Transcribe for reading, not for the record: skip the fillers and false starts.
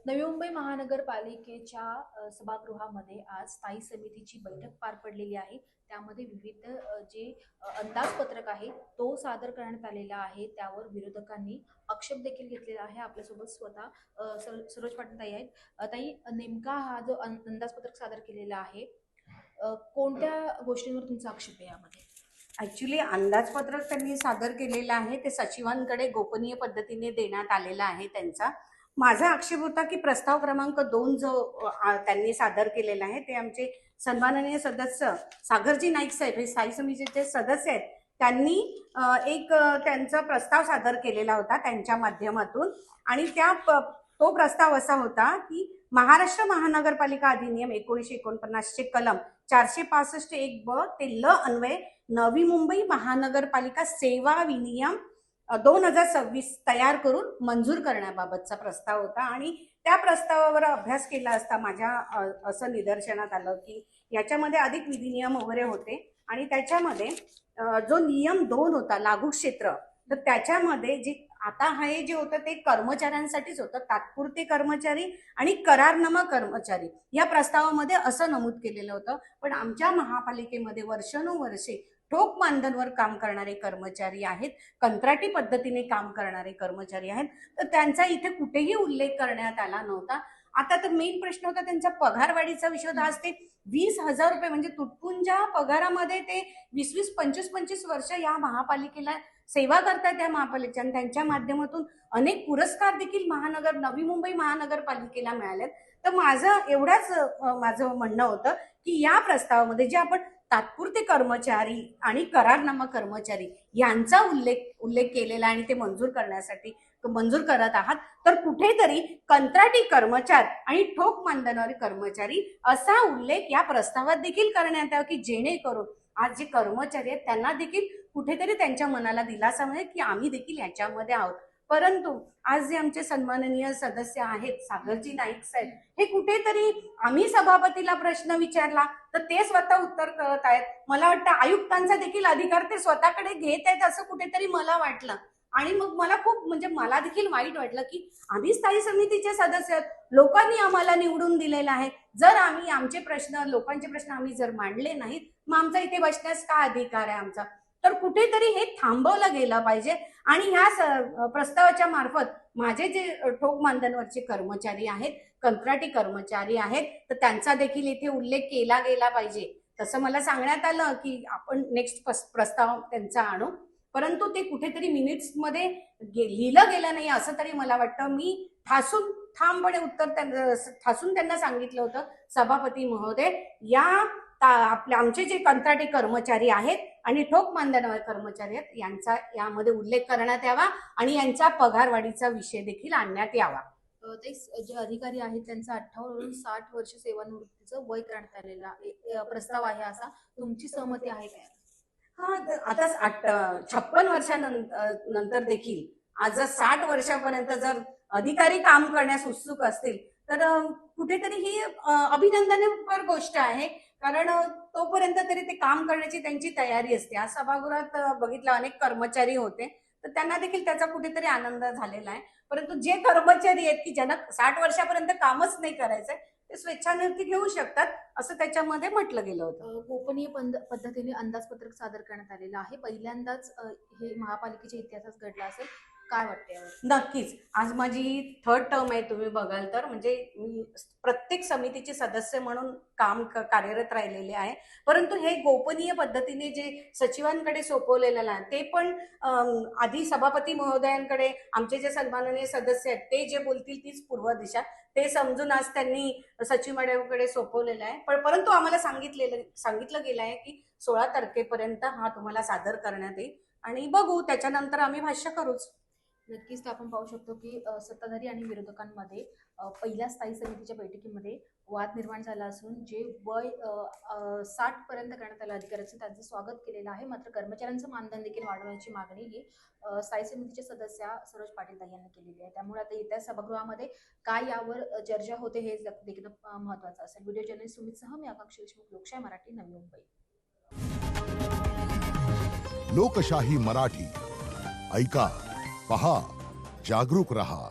नवी मुंबई महानगरपालिकेच्या सभागृहामध्ये आज स्थायी समितीची बैठक पार पडलेली आहे. त्यामध्ये विविध अंदाजपत्रक आहे तो सादर करण्यात आलेला आहे. त्यावर विरोधकांनी आक्षेप देखील घेतलेला आहे. आपल्यासोबत स्वतः सरोज पाटील ताई आहेत. ताई, नेमका हा जो अंदाजपत्रक सादर केलेला आहे, कोणत्या गोष्टींवर तुमचा आक्षेप आहे यामध्ये? ॲक्च्युली अंदाजपत्रक त्यांनी सादर केलेलं आहे ते सचिवांकडे गोपनीय पद्धतीने देण्यात आलेला आहे. त्यांचा माझा आक्षेप होता की प्रस्ताव क्रमांक 2 जो त्यांनी सादर केलेला आहे ते आमचे सन्माननीय सदस्य सागरजी नाईक साहेब हे स्थायी समितीचे सदस्य आहेत. त्यांनी त्यांचा प्रस्ताव सादर केलेला होता त्यांच्या माध्यमातून आणि तो प्रस्ताव असा होता की महाराष्ट्र महानगरपालिका अधिनियम 1949 चे कलम 465(1) ते ल अन्वये नवी मुंबई महानगरपालिका सेवा विनियम 2026 तयार करून मंजूर करण्याबाबतचा प्रस्ताव होता. आणि त्या प्रस्तावावर अभ्यास केला असता माझ्या असं निदर्शनात आलं की याच्यामध्ये अधिक विधिनियम वगैरे होते आणि त्याच्यामध्ये जो नियम 2 होता लागू क्षेत्र, तर त्याच्यामध्ये जे आता हे जे होतं ते कर्मचाऱ्यांसाठीच होतं, तात्पुरते कर्मचारी आणि करारनामा कर्मचारी या प्रस्तावामध्ये असं नमूद केलेलं होतं. पण आमच्या महापालिकेमध्ये वर्षानुवर्षे ठोक मानधनवर काम करणारे कर्मचारी आहेत, कंत्राटी पद्धतीने काम करणारे कर्मचारी आहेत, तर त्यांचा इथे कुठेही उल्लेख करण्यात आला नव्हता. आता तर मेन प्रश्न होता त्यांचा पगारवाढीचा विषय होता. आज ते 20,000 रुपये म्हणजे तुटपुंजा पगारामध्ये ते 20-20, 25-25 वर्ष या महापालिकेला सेवा करतात त्या महापालिकेच्या आणि त्यांच्या माध्यमातून अनेक पुरस्कार देखील नवी मुंबई महानगरपालिकेला मिळालेत. तर माझं म्हणणं होतं की या प्रस्तावामध्ये जे आपण तात्पुरते कर्मचारी आणि करारनामा कर्मचारी यांचा उल्लेख केलेला आणि ते मंजूर करत आहात, तर कुठेतरी कंत्राटी कर्मचारी आणि ठोक मानधनारी कर्मचारी असा उल्लेख या प्रस्तावात देखील करण्यात यावा की जेणेकरून आज जे कर्मचारी आहेत त्यांना देखील कुठेतरी त्यांच्या मनाला दिलासा मिळेल की आम्ही देखील याच्यामध्ये आहोत. परंतु आज जे आमचे सन्माननीय सदस्य आहेत सागरजी नाईक साहेब, हे कुठेतरी आम्ही सभापतीला प्रश्न विचारला तर ते स्वतः उत्तर करत आहेत. मला वाटतं आयुक्तांचा देखील अधिकार ते स्वतःकडे घेत आहेत असं कुठेतरी मला वाटलं. आणि मग मला देखील वाईट वाटलं की आम्ही स्थायी समितीचे सदस्य आहेत, लोकांनी आम्हाला निवडून दिलेलं आहे. जर आम्ही लोकांचे प्रश्न आम्ही जर मांडले नाहीत, मग आमचा इथे बसण्यास काय अधिकार आहे आमचा? तर कुठेतरी हे थांबवलं गेलं पाहिजे. आणि ह्या प्रस्तावाच्या मार्फत माझे जे ठोक मानधनवरचे कर्मचारी आहेत, कंत्राटी कर्मचारी आहेत, तर त्यांचा देखील इथे उल्लेख केला गेला पाहिजे. तसं मला सांगण्यात आलं की आपण नेक्स्ट प्रस्ताव त्यांचा आणू, परंतु ते कुठेतरी मिनिट्समध्ये लिहिलं गेलं नाही असं तरी मला वाटतं. मी ठामपणे ठासून त्यांना सांगितलं होतं, सभापती महोदय, आमचे जे कंत्राटी कर्मचारी आहेत आणि ठोक मानधनावर कर्मचारी आहेत यांचा यामध्ये उल्लेख करण्यात यावा आणि यांचा पगारवाढीचा विषय देखील आणण्यात यावा. जे अधिकारी आहेत त्यांचा 58 वरून 60 वर्ष सेवानिवृत्तीचं वय करण्यात आलेला प्रस्ताव आहे, असा तुमची सहमती आहे काय? आता 56 वर्षानंतर देखील आज जर 60 वर्षापर्यंत जर अधिकारी काम करण्यास उत्सुक असतील तर कुठेतरी ही अभिनंदनीय गोष्ट आहे. कारण तोपर्यंत तरी ते काम करण्याची त्यांची तयारी असते. आज सभागृहात बघितलं अनेक कर्मचारी होते, तर त्यांना देखील त्याचा कुठेतरी आनंद झालेला आहे. परंतु जे कर्मचारी आहेत की ज्यांना 60 वर्षापर्यंत कामच नाही करायचंय, ते स्वेच्छानिवृत्ती घेऊ शकतात असं त्याच्यामध्ये म्हटलं गेलं होतं. गोपनीय पद्धतीने अंदाजपत्रक सादर करण्यात आलेलं आहे. पहिल्यांदाच हे महापालिकेच्या इतिहासात घडलं असेल, काय वाटतंय? नक्कीच. आज माझी 3rd टर्म आहे. तुम्ही बघाल तर म्हणजे मी प्रत्येक समितीचे सदस्य म्हणून कार्यरत राहिलेले आहे. परंतु हे गोपनीय पद्धतीने जे सचिवांकडे सोपवलेलं आहे ते पण आधी सभापती महोदयांकडे आमचे जे सन्माननीय सदस्य आहेत ते जे बोलतील तीच पूर्व दिशा, ते समजून आज त्यांनी सचिव मॅडमकडे सोपवलेलं आहे. परंतु आम्हाला सांगितलं गेलं आहे की 16 तारखेपर्यंत हा तुम्हाला सादर करण्यात येईल आणि बघू त्याच्यानंतर आम्ही भाष्य करूच. नक्कीच आपण पाहू शकतो की सत्ताधारी आणि विरोधकांमध्ये पहिल्या स्थायी समितीच्या बैठकीमध्ये वाद निर्माण झाला असून जे वय 60 पर्यंत करण्यात आलं अधिकाऱ्याचं त्यांचं स्वागत केलेलं आहे. मात्र कर्मचाऱ्यांचं मानधन देखील वाढवण्याची मागणी ही स्थायी समितीचे सदस्य सरोज पाटील यांनी केलेली आहे. त्यामुळे आता येत्या सभागृहामध्ये काय यावर चर्चा होते हे देखील महत्वाचं असेल. व्हिडिओ जर्नलिस्ट सुमितसह मी आकांक्षा देशमुख, लोकशाही मराठी, नवी मुंबई. लोकशाही मराठी ऐका, पहा, जागरूक रहा.